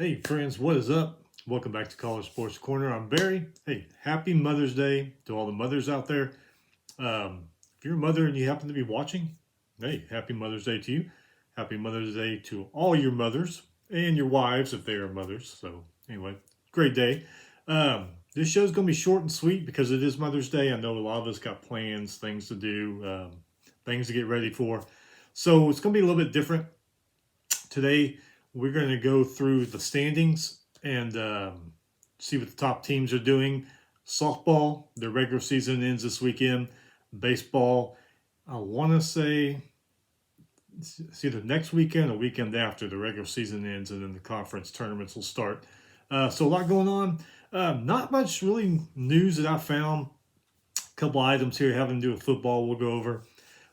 Hey friends, what is up? Welcome back to College Sports Corner. I'm Barry. Hey, happy Mother's Day to all the mothers out there. If you're a mother and you happen to be watching, hey, happy Mother's Day to you. Happy Mother's Day to all your mothers and your wives if they are mothers. So anyway, great day. This show's going to be short and sweet because it is Mother's Day. I know a lot of us got plans, things to do, things to get ready for. So it's going to be a little bit different today. We're going to go through the standings and see what the top teams are doing. Softball, their regular season ends this weekend. Baseball, I want to say it's either next weekend or weekend after the regular season ends, and then the conference tournaments will start. So a lot going on. Not much really news that I found. A couple items here having to do with football we'll go over.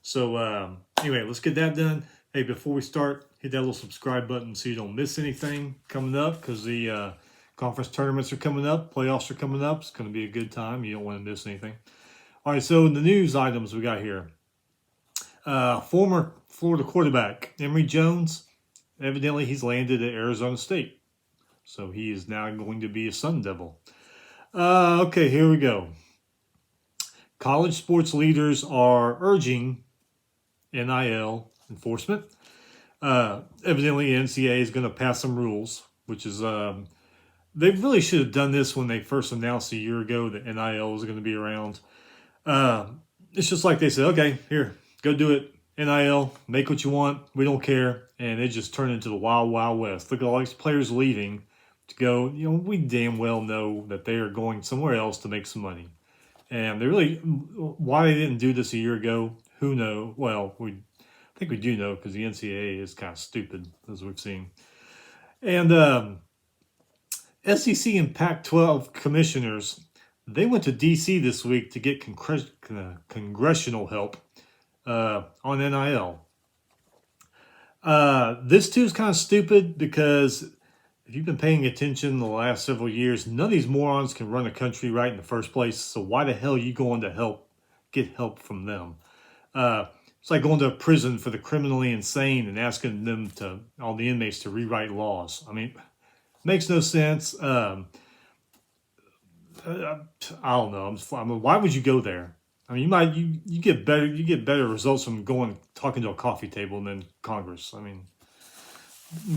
So anyway, let's get that done. Hey, before we start, hit that little subscribe button so you don't miss anything coming up because the conference tournaments are coming up, playoffs are coming up. It's going to be a good time. You don't want to miss anything. All right, so the news items we got here. Former Florida quarterback Emory Jones, evidently he's landed at Arizona State. So he is now going to be a Sun Devil. Okay, here we go. College sports leaders are urging NIL enforcement. Evidently, NCAA is going to pass some rules, which is they really should have done this when they first announced a year ago that NIL was going to be around. It's just like they said, okay, here, go do it. NIL, make what you want. We don't care. And it just turned into the wild, wild west. Look at all these players leaving to go. We damn well know that they are going somewhere else to make some money. And they really, why they didn't do this a year ago, who knows? Well, I think we do know because the NCAA is kind of stupid, as we've seen. And SEC and Pac-12 commissioners, they went to D.C. this week to get congressional help on NIL. This too is kind of stupid because if you've been paying attention the last several years, none of these morons can run a country right in the first place. So why the hell are you going to get help from them? It's like going to a prison for the criminally insane and asking them all the inmates to rewrite laws. I mean, makes no sense. I don't know. Why would you go there? I mean, you get better results from talking to a coffee table than Congress. I mean,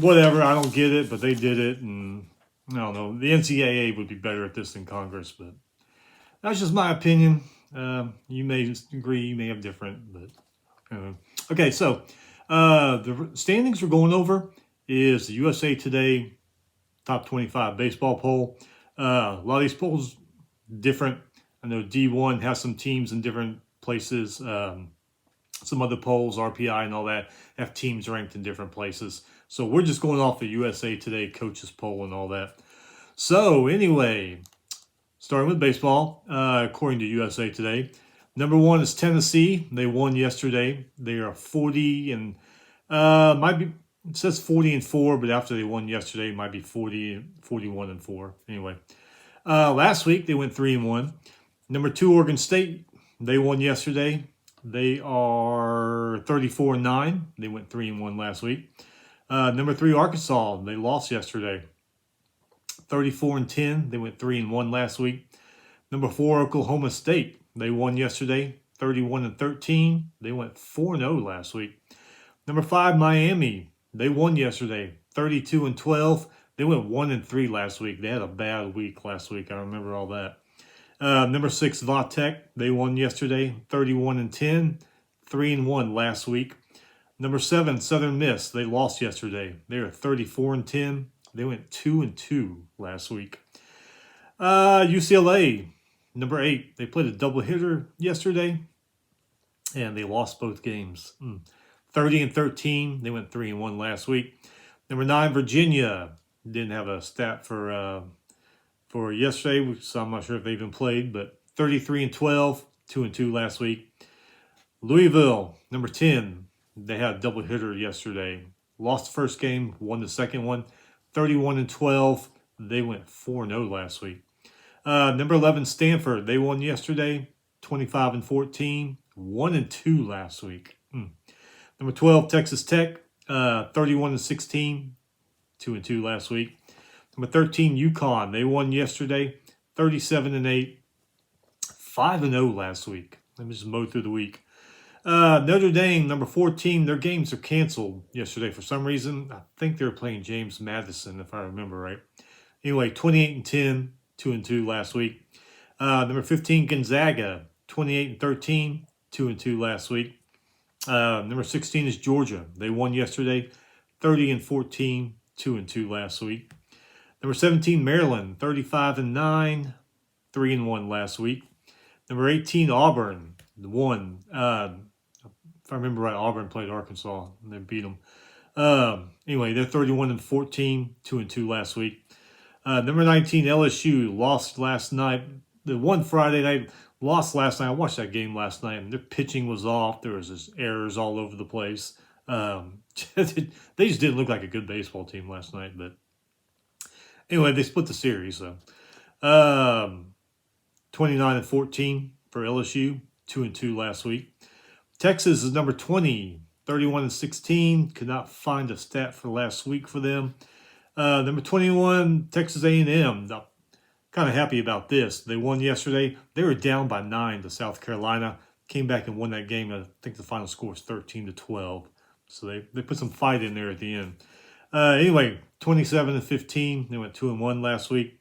whatever. I don't get it, but they did it, and I don't know. The NCAA would be better at this than Congress, but that's just my opinion. You may agree, you may have different, but okay. So the standings we're going over is the USA Today top 25 baseball poll. A lot of these polls different. I know D1 has some teams in different places. Some other polls, RPI and all that, have teams ranked in different places. So we're just going off the USA Today coaches poll and all that. So anyway, starting with baseball, according to USA Today, number one is Tennessee. They won yesterday. They are 40 and it says 40-4, but after they won yesterday, it might be 41-4. Anyway, last week they went 3-1. Number two, Oregon State. They won yesterday. They are 34-9. They went 3-1 last week. Number three, Arkansas. They lost yesterday. 34-10. They went 3-1 last week. Number four, Oklahoma State. They won yesterday. 31-13. They went 4-0 last week. Number five, Miami. They won yesterday. 32-12. They went 1-3 last week. They had a bad week last week. I remember all that. Number six, Vatech. They won yesterday, 31-10, 3-1 last week. Number seven, Southern Miss. They lost yesterday. They are 34-10. They went 2-2 last week. UCLA, number eight. They played a doubleheader yesterday, and they lost both games. 30-13. They went 3-1 last week. Number nine, Virginia. Didn't have a stat for yesterday, so I'm not sure if they even played, but 33-12, 2-2 last week. Louisville, number 10, they had a double hitter yesterday. Lost the first game, won the second one. 31-12, they went 4-0 last week. Number 11, Stanford, they won yesterday, 25-14, 1-2 last week. Number 12, Texas Tech, 31-16, 2-2 last week. Number 13, UConn. They won yesterday, 37-8, 5-0 last week. Let me just mow through the week. Notre Dame, number 14, their games are canceled yesterday for some reason. I think they were playing James Madison, if I remember right. Anyway, 28-10, 2-2 last week. Number 15, Gonzaga, 28-13, 2-2 last week. Number 16 is Georgia. They won yesterday, 30-14, 2-2 last week. Number 17, Maryland, 35-9, 3-1 last week. Number 18, Auburn, won. If I remember right, Auburn played Arkansas and they beat them. Anyway, they're 31-14, 2-2 last week. Number 19, LSU, lost last night. They won Friday night, lost last night. I watched that game last night, and their pitching was off. There was just errors all over the place. They just didn't look like a good baseball team last night. But anyway, they split the series. So 29-14 for LSU, 2-2 last week. Texas is number 20, 31-16. Could not find a stat for last week for them. Number 21, Texas A&M. Kind of happy about this. They won yesterday. They were down by 9 to South Carolina. Came back and won that game. I think the final score was 13-12. So they put some fight in there at the end. Anyway, 27-15. They went 2-1 last week.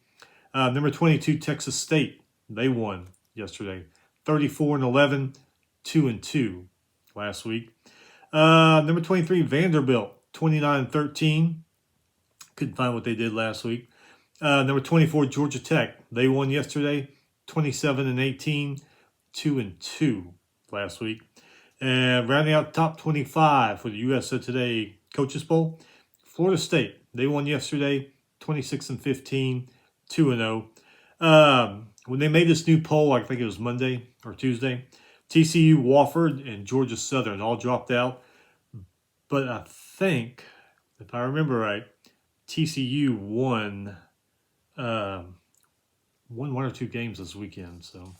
Number 22, Texas State. They won yesterday. 34-11, 2-2 last week. Number 23, Vanderbilt. 29-13. Couldn't find what they did last week. Number 24, Georgia Tech. They won yesterday, 27-18, 2-2 last week. And rounding out top 25 for the USA Today Coaches Poll, Florida State. They won yesterday, 26-15, 2-0. When they made this new poll, I think it was Monday or Tuesday, TCU, Wofford, and Georgia Southern all dropped out. But I think, if I remember right, TCU won one or two games this weekend. So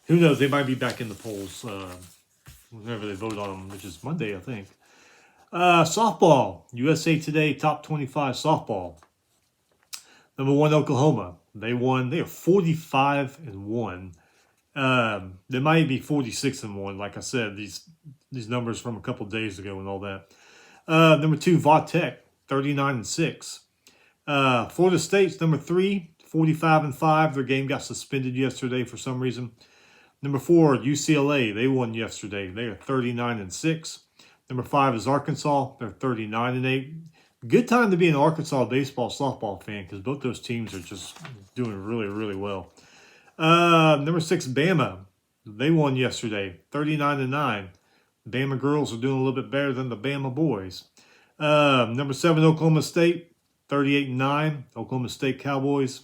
who knows? They might be back in the polls whenever they vote on them, which is Monday, I think. Softball. USA Today top 25 softball. Number 1, Oklahoma. They won. They are 45-1. They might be 46-1. Like I said, these numbers from a couple days ago and all that. Number 2, Vatech, 39-6. Florida State's number 3, 45-5. Their game got suspended yesterday for some reason. Number 4, UCLA. They won yesterday. They are 39-6. Number 5 is Arkansas. They're 39-8. Good time to be an Arkansas baseball, softball fan because both those teams are just doing really, really well. Number 6, Bama. They won yesterday, 39-9. Bama girls are doing a little bit better than the Bama boys. Number 7, Oklahoma State, 38-9. Oklahoma State Cowboys.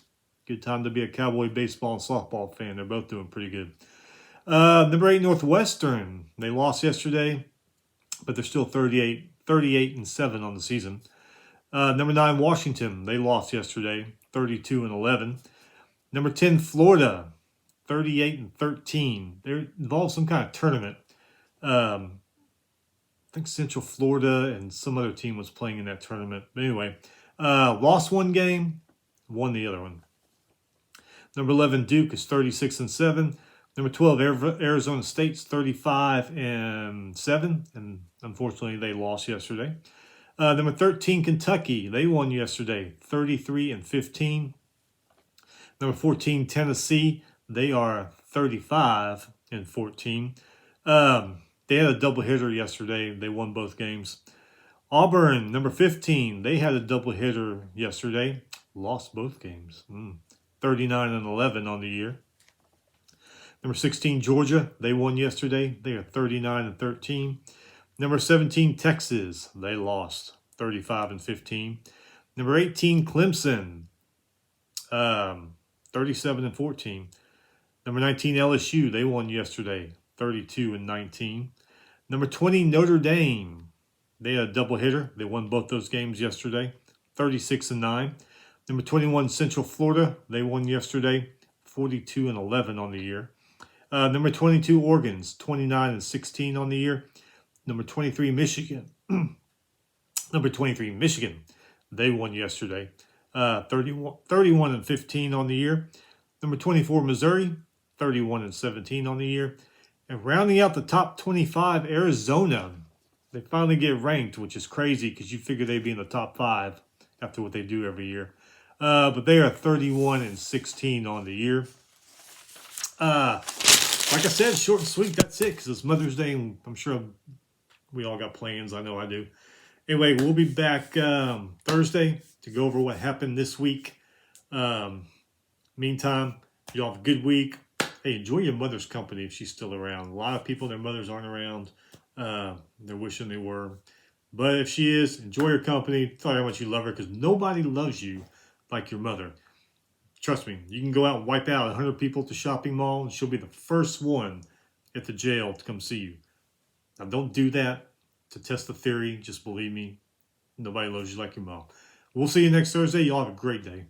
Good time to be a Cowboy baseball and softball fan. They're both doing pretty good. Number 8, Northwestern. They lost yesterday, but they're still 38-7 on the season. Number 9, Washington. They lost yesterday, 32-11. Number 10, Florida, 38-13. They're involved in some kind of tournament. I think Central Florida and some other team was playing in that tournament. But anyway, lost one game, won the other one. Number 11, Duke is 36-7. Number 12, Arizona State's 35-7, and unfortunately they lost yesterday. Number 13, Kentucky, they won yesterday, 33-15. Number 14, Tennessee, they are 35-14. They had a doubleheader yesterday. They won both games. Auburn, number 15, they had a doubleheader yesterday. Lost both games. 39-11 on the year. Number 16, Georgia, they won yesterday. They are 39-13. Number 17, Texas, they lost 35-15. Number 18, Clemson, 37-14. Number 19, LSU, they won yesterday, 32-19. Number 20, Notre Dame, they had a doubleheader. They won both those games yesterday, 36-9. Number 21, Central Florida, they won yesterday, 42-11 on the year. Number 22, Oregon's 29-16 on the year. Number 23, Michigan. Number 23, Michigan. They won yesterday. 31-15 on the year. Number 24, Missouri, 31-17 on the year. And rounding out the top 25, Arizona. They finally get ranked, which is crazy because you figure they'd be in the top 5 after what they do every year. But they are 31-16 on the year. Like I said, short and sweet. That's it because it's Mother's Day, and I'm sure we all got plans. I know I do. Anyway, we'll be back Thursday to go over what happened this week. Meantime, y'all have a good week. Hey, enjoy your mother's company if she's still around. A lot of people, their mothers aren't around. They're wishing they were. But if she is, enjoy her company. Tell her how much you love her because nobody loves you like your mother. Trust me, you can go out and wipe out 100 people at the shopping mall and she'll be the first one at the jail to come see you. Now, don't do that to test the theory. Just believe me, nobody loves you like your mom. We'll see you next Thursday. Y'all have a great day.